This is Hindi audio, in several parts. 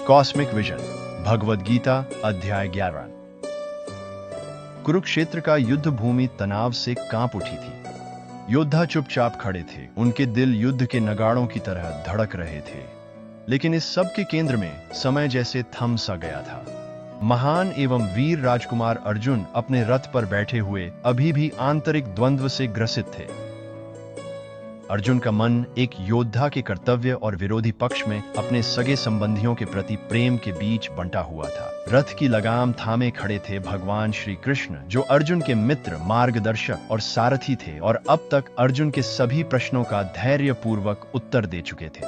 कॉस्मिक विजन, भगवद गीता अध्याय 11। कुरुक्षेत्र का युद्ध भूमि तनाव से कांप उठी थी। योद्धा चुपचाप खड़े थे, उनके दिल युद्ध के नगाड़ों की तरह धड़क रहे थे। लेकिन इस सब के केंद्र में समय जैसे थम सा गया था। महान एवं वीर राजकुमार अर्जुन अपने रथ पर बैठे हुए अभी भी आंतरिक द्वंद्व से ग्रसित थे। अर्जुन का मन एक योद्धा के कर्तव्य और विरोधी पक्ष में अपने सगे संबंधियों के प्रति प्रेम के बीच बंटा हुआ था। रथ की लगाम थामे खड़े थे भगवान श्री कृष्ण, जो अर्जुन के मित्र, मार्गदर्शक और सारथी थे और अब तक अर्जुन के सभी प्रश्नों का धैर्यपूर्वक उत्तर दे चुके थे।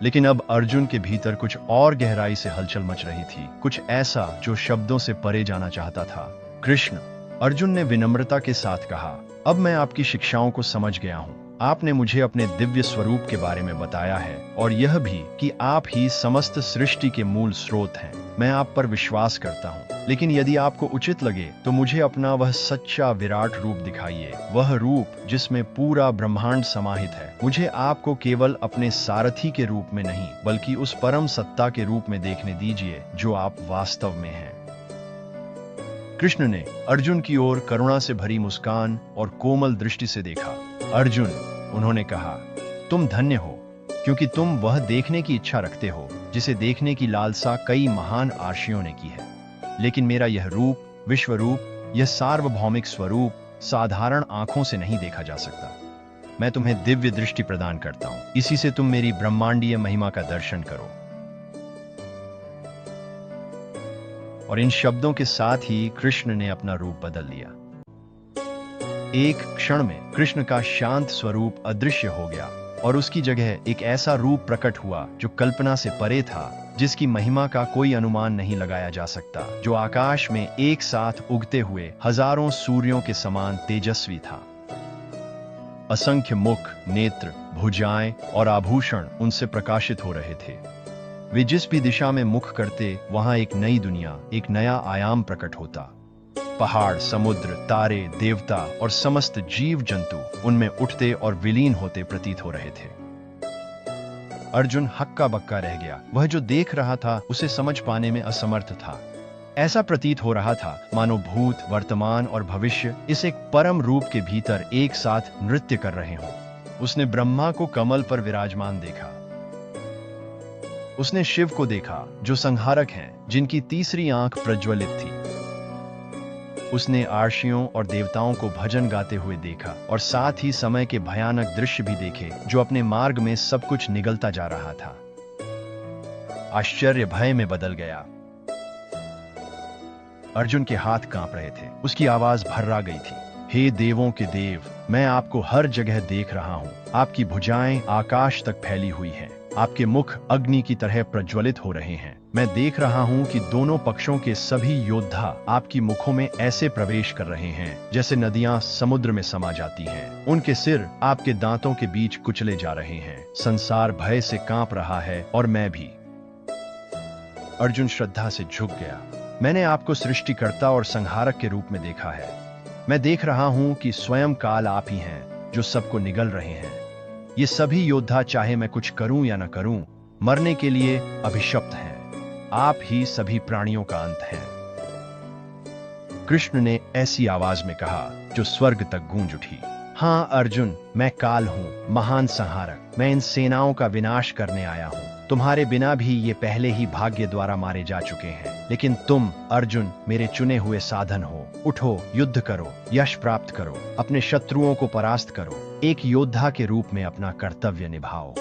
लेकिन अब अर्जुन के भीतर कुछ और गहराई से हलचल मच रही थी, कुछ ऐसा जो शब्दों से परे जाना चाहता था। कृष्ण, अर्जुन ने विनम्रता के साथ कहा, अब मैं आपकी शिक्षाओं को समझ गया हूं। आपने मुझे अपने दिव्य स्वरूप के बारे में बताया है और यह भी कि आप ही समस्त सृष्टि के मूल स्रोत हैं। मैं आप पर विश्वास करता हूं, लेकिन यदि आपको उचित लगे तो मुझे अपना वह सच्चा विराट रूप दिखाइए, वह रूप जिसमें पूरा ब्रह्मांड समाहित है। मुझे आपको केवल अपने सारथी के रूप में नहीं, बल्कि उस परम सत्ता के रूप में देखने दीजिए जो आप वास्तव में हैं। कृष्ण ने अर्जुन की ओर करुणा से भरी मुस्कान और कोमल दृष्टि से देखा। अर्जुन, उन्होंने कहा, तुम धन्य हो, क्योंकि तुम वह देखने की इच्छा रखते हो जिसे देखने की लालसा कई महान आर्षियों ने की है। लेकिन मेरा यह रूप, विश्व रूप, यह सार्वभौमिक स्वरूप साधारण आंखों से नहीं देखा जा सकता। मैं तुम्हें दिव्य दृष्टि प्रदान करता हूं, इसी से तुम मेरी ब्रह्मांडीय महिमा का दर्शन करो। और इन शब्दों के साथ ही कृष्ण ने अपना रूप बदल लिया। एक क्षण में कृष्ण का शांत स्वरूप अदृश्य हो गया और उसकी जगह एक ऐसा रूप प्रकट हुआ जो कल्पना से परे था, जिसकी महिमा का कोई अनुमान नहीं लगाया जा सकता, जो आकाश में एक साथ उगते हुए हजारों सूर्यों के समान तेजस्वी था। असंख्य मुख, नेत्र, भुजाएं और आभूषण उनसे प्रकाशित हो रहे थे। वे जिस भी दिशा में मुख करते, वहां एक नई दुनिया, एक नया आयाम प्रकट होता। पहाड़, समुद्र, तारे, देवता और समस्त जीव जंतु उनमें उठते और विलीन होते प्रतीत हो रहे थे। अर्जुन हक्का बक्का रह गया। वह जो देख रहा था उसे समझ पाने में असमर्थ था। ऐसा प्रतीत हो रहा था मानो भूत, वर्तमान और भविष्य इस एक परम रूप के भीतर एक साथ नृत्य कर रहे हों। उसने ब्रह्मा को कमल पर विराजमान देखा। उसने शिव को देखा, जो संहारक हैं, जिनकी तीसरी आंख प्रज्वलित थी। उसने आर्षियों और देवताओं को भजन गाते हुए देखा और साथ ही समय के भयानक दृश्य भी देखे, जो अपने मार्ग में सब कुछ निगलता जा रहा था। आश्चर्य भय में बदल गया। अर्जुन के हाथ कांप रहे थे, उसकी आवाज भर्रा गई थी। हे देवों के देव, मैं आपको हर जगह देख रहा हूं। आपकी भुजाएं आकाश तक फैली हुई हैं। आपके मुख अग्नि की तरह प्रज्वलित हो रहे हैं। मैं देख रहा हूं कि दोनों पक्षों के सभी योद्धा आपकी मुखों में ऐसे प्रवेश कर रहे हैं जैसे नदियां समुद्र में समा जाती हैं। उनके सिर आपके दांतों के बीच कुचले जा रहे हैं। संसार भय से कांप रहा है और मैं भी। अर्जुन श्रद्धा से झुक गया। मैंने आपको सृष्टिकर्ता और संहारक के रूप में देखा है। मैं देख रहा हूं कि स्वयं काल आप ही हैं जो सबको निगल रहे हैं। ये सभी योद्धा, चाहे मैं कुछ करूं या न करूं, मरने के लिए अभिशप्त हैं। आप ही सभी प्राणियों का अंत हैं। कृष्ण ने ऐसी आवाज में कहा जो स्वर्ग तक गूंज उठी। हाँ अर्जुन, मैं काल हूं, महान संहारक। मैं इन सेनाओं का विनाश करने आया हूं। तुम्हारे बिना भी ये पहले ही भाग्य द्वारा मारे जा चुके हैं, लेकिन तुम अर्जुन मेरे चुने हुए साधन हो। उठो, युद्ध करो, यश प्राप्त करो, अपने शत्रुओं को परास्त करो, एक योद्धा के रूप में अपना कर्तव्य निभाओ।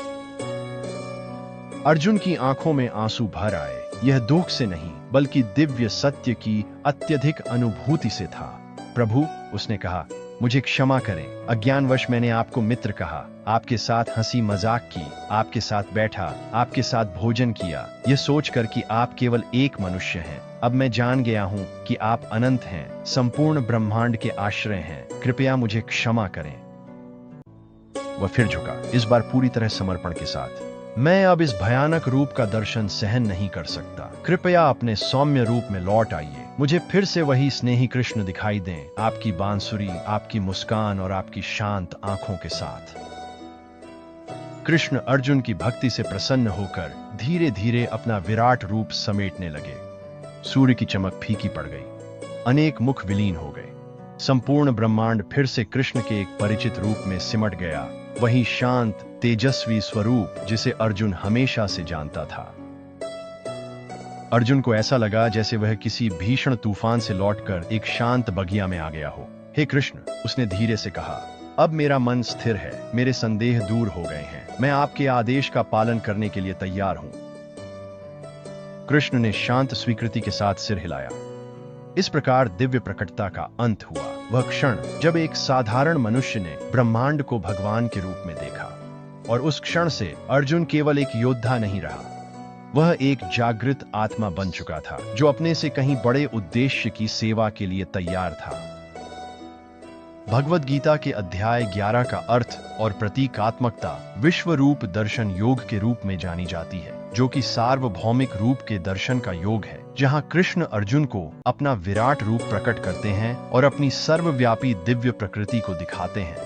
अर्जुन की आंखों में आंसू भर आए। यह दुख से नहीं, बल्कि दिव्य सत्य की अत्यधिक अनुभूति से था। प्रभु, उसने कहा, मुझे क्षमा करें। अज्ञानवश मैंने आपको मित्र कहा, आपके साथ हंसी मजाक की, आपके साथ बैठा, आपके साथ भोजन किया, यह सोचकर कि आप केवल एक मनुष्य हैं। अब मैं जान गया हूं कि आप अनंत हैं, संपूर्ण ब्रह्मांड के आश्रय हैं। कृपया मुझे क्षमा करें। वह फिर झुका, इस बार पूरी तरह समर्पण के साथ। मैं अब इस भयानक रूप का दर्शन सहन नहीं कर सकता। कृपया अपने सौम्य रूप में लौट आइए। मुझे फिर से वही स्नेही कृष्ण दिखाई दें, आपकी बांसुरी, आपकी मुस्कान और आपकी शांत आंखों के साथ। कृष्ण अर्जुन की भक्ति से प्रसन्न होकर धीरे धीरे अपना विराट रूप समेटने लगे। सूर्य की चमक फीकी पड़ गई, अनेक मुख विलीन हो गए। संपूर्ण ब्रह्मांड फिर से कृष्ण के एक परिचित रूप में सिमट गया, वही शांत तेजस्वी स्वरूप जिसे अर्जुन हमेशा से जानता था। अर्जुन को ऐसा लगा जैसे वह किसी भीषण तूफान से लौटकर एक शांत बगिया में आ गया हो। हे कृष्ण, उसने धीरे से कहा, अब मेरा मन स्थिर है, मेरे संदेह दूर हो गए हैं, मैं आपके आदेश का पालन करने के लिए तैयार हूं। कृष्ण ने शांत स्वीकृति के साथ सिर हिलाया। इस प्रकार दिव्य प्रकटता का अंत हुआ, वह क्षण जब एक साधारण मनुष्य ने ब्रह्मांड को भगवान के रूप में देखा। और उस क्षण से अर्जुन केवल एक योद्धा नहीं रहा, वह एक जागृत आत्मा बन चुका था, जो अपने से कहीं बड़े उद्देश्य की सेवा के लिए तैयार था। भगवद गीता के अध्याय 11 का अर्थ और प्रतीकात्मकता विश्व रूप दर्शन योग के रूप में जानी जाती है, जो कि सार्वभौमिक रूप के दर्शन का योग है, जहां कृष्ण अर्जुन को अपना विराट रूप प्रकट करते हैं और अपनी सर्वव्यापी दिव्य प्रकृति को दिखाते हैं।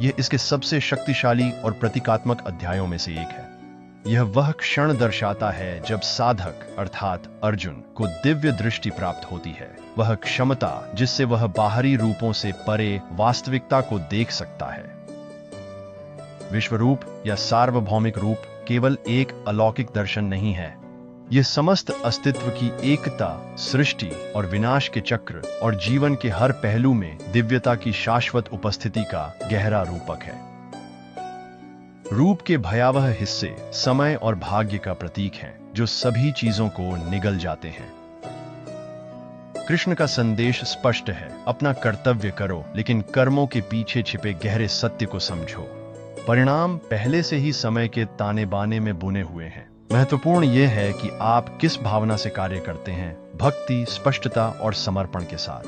यह इसके सबसे शक्तिशाली और प्रतीकात्मक अध्यायों में से एक है। यह वह क्षण दर्शाता है जब साधक अर्थात अर्जुन को दिव्य दृष्टि प्राप्त होती है, वह क्षमता जिससे वह बाहरी रूपों से परे वास्तविकता को देख सकता है। विश्वरूप या सार्वभौमिक रूप केवल एक अलौकिक दर्शन नहीं है, यह समस्त अस्तित्व की एकता, सृष्टि और विनाश के चक्र और जीवन के हर पहलू में दिव्यता की शाश्वत उपस्थिति का गहरा रूपक है। रूप के भयावह हिस्से समय और भाग्य का प्रतीक हैं, जो सभी चीजों को निगल जाते हैं। कृष्ण का संदेश स्पष्ट है, अपना कर्तव्य करो, लेकिन कर्मों के पीछे छिपे गहरे सत्य को समझो। परिणाम पहले से ही समय के ताने बाने में बुने हुए हैं। महत्वपूर्ण यह है कि आप किस भावना से कार्य करते हैं, भक्ति, स्पष्टता और समर्पण के साथ।